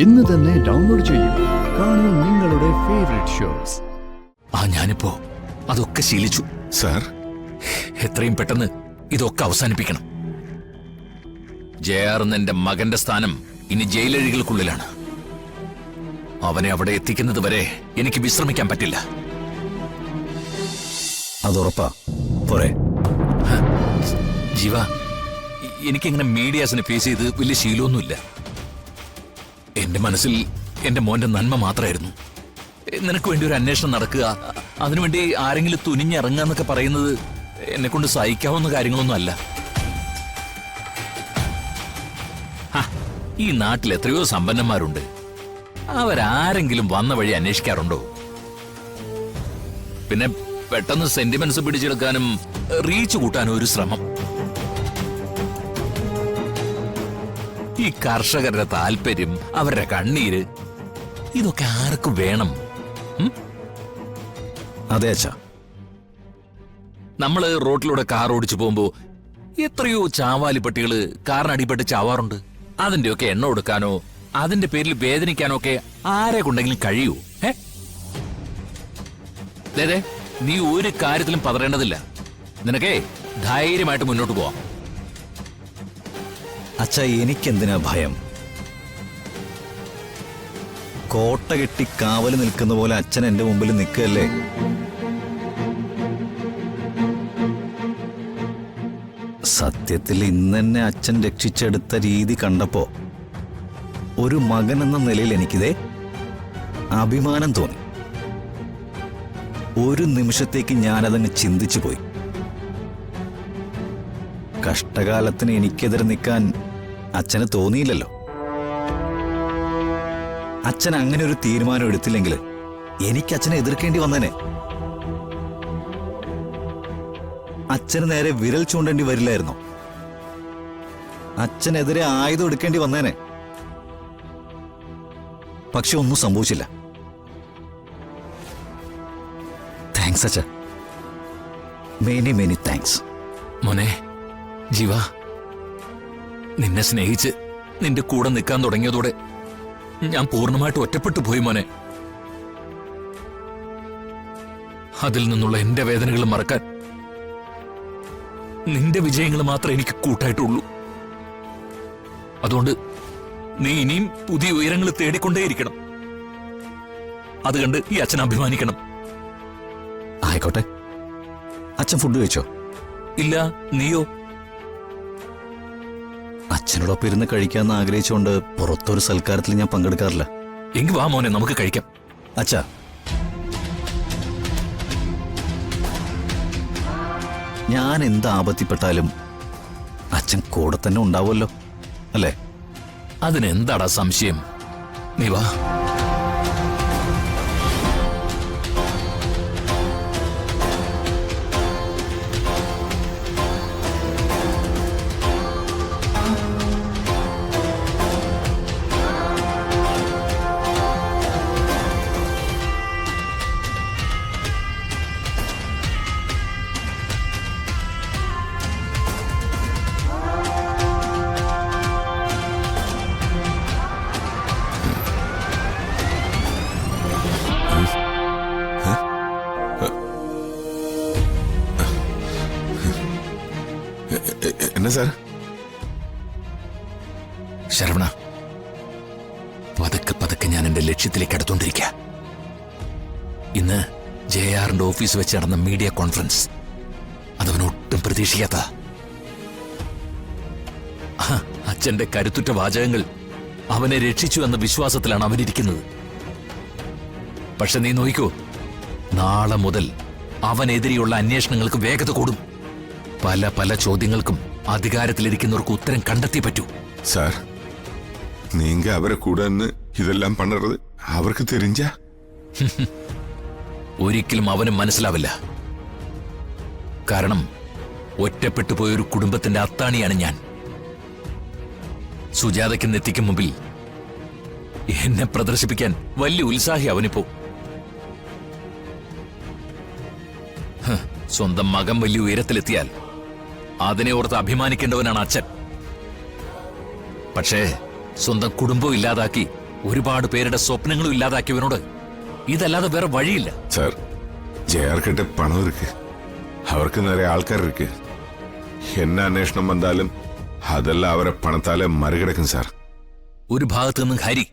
ഇന്ന് തന്നെ ഡൗൺലോഡ് ചെയ്യൂ. കാണൂ നിങ്ങളുടെ ഫേവറേറ്റ് ഷോസ്. ഞാനിപ്പോ അതൊക്കെ ശീലിച്ചു സാർ. എത്രയും പെട്ടെന്ന് ഇതൊക്കെ അവസാനിപ്പിക്കണം. ജെആർ എന്റെ മകന്റെ സ്ഥാനം ഇനി ജയിലഴികൾക്കുള്ളിലാണ്. അവനെ അവിടെ എത്തിക്കുന്നത് വരെ എനിക്ക് വിശ്രമിക്കാൻ പറ്റില്ല. അതുറപ്പാ പോരെ? ജീവ, എനിക്കിങ്ങനെ മീഡിയാസിനെ ഫേസ് ചെയ്ത് വലിയ ശീലമൊന്നുമില്ല. എന്റെ മനസ്സിൽ എന്റെ മോന്റെ നന്മ മാത്രമായിരുന്നു. നിനക്ക് വേണ്ടി ഒരു അന്വേഷണം നടക്കുക, അതിനുവേണ്ടി ആരെങ്കിലും തുനിഞ്ഞിറങ്ങാന്നൊക്കെ പറയുന്നത് എന്നെ കൊണ്ട് സഹിക്കാവുന്ന കാര്യങ്ങളൊന്നും അല്ല. ഈ നാട്ടിൽ എത്രയോ സമ്പന്നന്മാരുണ്ട്. അവരാരെങ്കിലും വന്ന വഴി അന്വേഷിക്കാറുണ്ടോ? പിന്നെ പെട്ടെന്ന് സെന്റിമെന്റ്സ് പിടിച്ചെടുക്കാനും റീച്ച് കൂട്ടാനും ഒരു ശ്രമം. ഈ കർഷകരുടെ താല്പര്യം, അവരുടെ കണ്ണീര്, ഇതൊക്കെ ആർക്ക് വേണം? അതെ അച്ഛാ. നമ്മള് റോഡിലൂടെ കാർ ഓടിച്ചു പോകുമ്പോ എത്രയോ ചാവാലിപ്പട്ടികള് കാറിനടിപ്പെട്ട് ചാവാറുണ്ട്. അതിന്റെയൊക്കെ എണ്ണ കൊടുക്കാനോ അതിന്റെ പേരിൽ വേദനിക്കാനോ ഒക്കെ ആരെ കൊണ്ടെങ്കിലും കഴിയൂ? ദേ, നീ ഒരു കാര്യത്തിലും പതറേണ്ടതില്ല. നിനക്കേ ധൈര്യമായിട്ട് മുന്നോട്ട് പോവാം. അച്ഛാ, എനിക്കെന്തിനാ ഭയം? കോട്ട കെട്ടി കാവല് നിൽക്കുന്ന പോലെ അച്ഛൻ എന്റെ മുമ്പിൽ നിൽക്കുകയല്ലേ. സത്യത്തിൽ ഇന്നെന്നെ അച്ഛൻ രക്ഷിച്ചെടുത്ത രീതി കണ്ടപ്പോ ഒരു മകൻ എന്ന നിലയിൽ എനിക്കിതേ അഭിമാനം തോന്നി. ഒരു നിമിഷത്തേക്ക് ഞാനതങ്ങ് ചിന്തിച്ചു പോയി. കഷ്ടകാലത്തിന് എനിക്കെതിരെ നിൽക്കാൻ അച്ഛന് തോന്നിയില്ലല്ലോ. അച്ഛൻ അങ്ങനെ ഒരു തീരുമാനം എടുത്തില്ലെങ്കിൽ എനിക്ക് അച്ഛനെ എതിർക്കേണ്ടി വന്നേനെ. അച്ഛന് നേരെ വിരൽ ചൂണ്ടേണ്ടി വരില്ലായിരുന്നോ? അച്ഛനെതിരെ ആയുധം എടുക്കേണ്ടി വന്നേനെ. പക്ഷെ ഒന്നും സംഭവിച്ചില്ല. താങ്ക്സ് അച്ഛ. Many many thanks. മോനെ ജീവ, നിന്നെ സ്നേഹിച്ച് നിന്റെ കൂടെ നിൽക്കാൻ തുടങ്ങിയതോടെ ഞാൻ പൂർണ്ണമായിട്ട് ഒറ്റപ്പെട്ടു പോയി മോനെ. അതിൽ നിന്നുള്ള എന്റെ വേദനകൾ മറക്കാൻ നിന്റെ വിജയങ്ങൾ മാത്രമേ എനിക്ക് കൂട്ടായിട്ടുള്ളൂ. അതുകൊണ്ട് നീ ഇനിയും പുതിയ ഉയരങ്ങൾ തേടിക്കൊണ്ടേയിരിക്കണം. അത് കണ്ട് ഈ അച്ഛൻ അഭിമാനിക്കണം. ആയിക്കോട്ടെ. അച്ഛൻ ഫുഡ് കഴിച്ചോ? ഇല്ല, നീയോ? അച്ഛനോടൊപ്പം ഇരുന്ന് കഴിക്കാമെന്ന് ആഗ്രഹിച്ചുകൊണ്ട് പുറത്തൊരു സൽക്കാരത്തിൽ ഞാൻ പങ്കെടുക്കാറില്ല. എങ്കിൽ വാ മോനെ, നമുക്ക് കഴിക്കാം. അച്ഛാ, ഞാൻ എന്ത് ആപത്തിപ്പെട്ടാലും അച്ഛൻ കൂടെ തന്നെ ഉണ്ടാവുമല്ലോ അല്ലേ? അതിനെന്താടാ സംശയം? നീ വാ. എന്നാ സാർ? ശരവണ, പതുക്കെ പതുക്കെ ഞാൻ എന്റെ ലക്ഷ്യത്തിലേക്ക് അടുത്തോണ്ടിരിക്കുക. ഇന്ന് ജെആറിന്റെ ഓഫീസ് വെച്ച് നടന്ന മീഡിയ കോൺഫറൻസ് അതവനൊട്ടും പ്രതീക്ഷിക്കാത്ത. അച്ഛന്റെ കരുത്തുറ്റ വാചകങ്ങൾ അവനെ രക്ഷിച്ചു എന്ന വിശ്വാസത്തിലാണ് അവനിരിക്കുന്നത്. പക്ഷെ നീ നോയിക്കോ, നാളെ മുതൽ അവനെതിരെയുള്ള അന്വേഷണങ്ങൾക്ക് വേഗത കൂടും. പല പല ചോദ്യങ്ങൾക്കും അധികാരത്തിലിരിക്കുന്നവർക്ക് ഉത്തരം കണ്ടെത്തി പറ്റൂ. സാർ, നീങ്ക അവരെ കൂടെ ഇതെല്ലാം പണത് അവർക്ക് തെരിഞ്ഞ ഒരിക്കലും അവന് മനസ്സിലാവില്ല. കാരണം ഒറ്റപ്പെട്ടു പോയൊരു കുടുംബത്തിന്റെ അത്താണിയാണ് ഞാൻ. സുജാതയ്ക്ക് നെറ്റിക്ക് മുമ്പിൽ എന്നെ പ്രദർശിപ്പിക്കാൻ വലിയ ഉത്സാഹി അവനിപ്പോ. സ്വന്തം മകൻ വലിയ ഉയരത്തിലെത്തിയാൽ അതിനെ ഓർത്ത് അഭിമാനിക്കേണ്ടവനാണ് അച്ഛൻ. പക്ഷേ സ്വന്തം കുടുംബം ഇല്ലാതാക്കി ഒരുപാട് പേരുടെ സ്വപ്നങ്ങളും ഇല്ലാതാക്കിയവനോട് ഇതല്ലാതെ വേറെ വഴിയില്ല. സാർ, ജയാർ കിட்ட പണം ഇருக்கு, അവർക്ക് നിറയെ ആൾക്കാർ ഇருக்கு. എന്നെ അന്വേഷണം വന്നാലും അതെല്ലാം അവരെ പണത്താലെ മറികടക്കും സാർ. ഒരു ഭാഗത്ത് നിന്ന് ഹരി,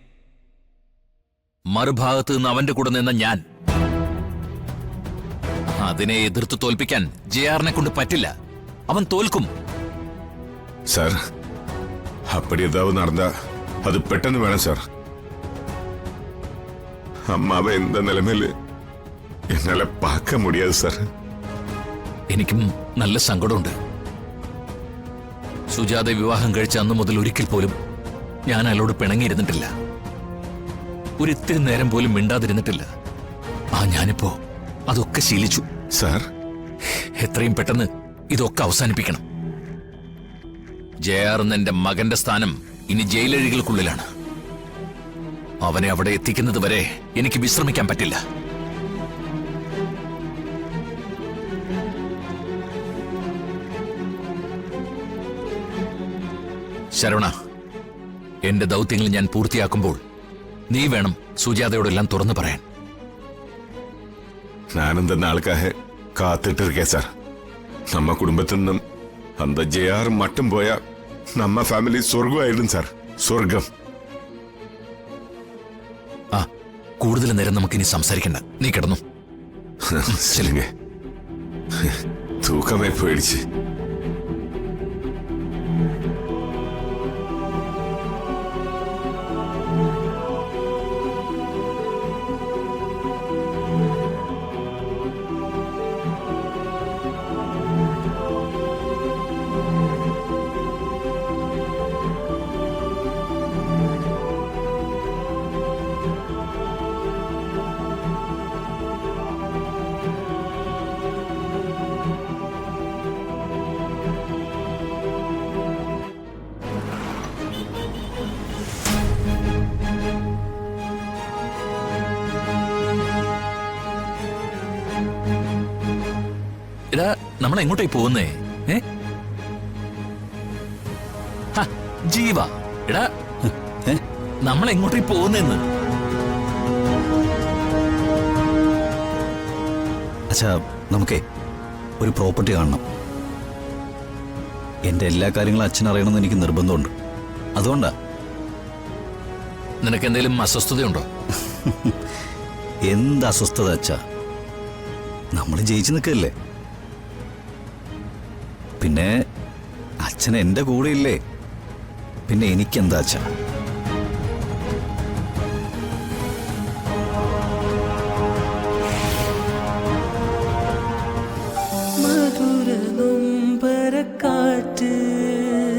മറുഭാഗത്ത് നിന്ന് അവന്റെ കൂടെ നിന്ന ഞാൻ. അതിനെ എതിർത്ത് തോൽപ്പിക്കാൻ ജയാറിനെ കൊണ്ട് പറ്റില്ല. അവൻ തോൽക്കും. സാർ, അപ്പടി ഏതാവ് നടന്ന അത് പെട്ടെന്ന് വേണം സാർ. അമ്മാവ എന്ന നിലമേല് എന്നാലെ പാക്ക മുടിയാത് സാർ. എനിക്കും നല്ല സങ്കടമുണ്ട്. സുജാത വിവാഹം കഴിച്ച അന്ന് മുതൽ ഒരിക്കൽ പോലും ഞാൻ അയാളോട് പിണങ്ങിയിരുന്നിട്ടില്ല. ഒരിത്തിരി നേരം പോലും മിണ്ടാതിരുന്നിട്ടില്ല. ഞാനിപ്പോ അതൊക്കെ ശീലിച്ചു. സാർ, എത്രയും പെട്ടെന്ന് ഇതൊക്കെ അവസാനിപ്പിക്കണം. ജയാർ എന്റെ മകന്റെ സ്ഥാനം ഇനി ജയിലഴികൾക്കുള്ളിലാണ്. അവനെ അവിടെ എത്തിക്കുന്നത് വരെ എനിക്ക് വിശ്രമിക്കാൻ പറ്റില്ല. ശരവണ, എന്റെ ദൗത്യങ്ങൾ ഞാൻ പൂർത്തിയാക്കുമ്പോൾ നീ വേണം സുജാതയോടെല്ലാം തുറന്നു പറയാൻ. ഞാനും തന്നെ ആൾക്കാരെ കാത്തിട്ടിരിക്കേ സാർ. നമ്മ കുടുംബത്തിൽ നിന്നും അന്ത ജയാർ മട്ടും പോയ നമ്മ ഫാമിലി സ്വർഗമായിരുന്നു സാർ. സ്വർഗം. കൂടുതൽ നേരം നമുക്കിനി സംസാരിക്കണ്ട. നീ കിടന്നു. ചെല്ലുങ്ങ. തൂക്കമേ പേടിച്ച്. ഇതാ നമ്മൾ എങ്ങോട്ടായി പോകുന്നേ? ജീവ, എടാ നമ്മൾ എങ്ങോട്ടായി പോകുന്നെന്ന്? അച്ഛാ, നമുക്കേ ഒരു പ്രോപ്പർട്ടി കാണണം. എന്റെ എല്ലാ കാര്യങ്ങളും അച്ഛൻ അറിയണമെന്ന് എനിക്ക് നിർബന്ധമുണ്ട്. അതുകൊണ്ടാ. നിനക്ക് എന്തെങ്കിലും അസ്വസ്ഥതയുണ്ടോ? എന്ത് അസ്വസ്ഥത അച്ഛാ? നമ്മൾ ജയിച്ചു നിൽക്കല്ലേ. പിന്നെ അച്ഛൻ എന്റെ കൂടെ ഇല്ലേ, പിന്നെ എനിക്കെന്താ അച്ഛാ?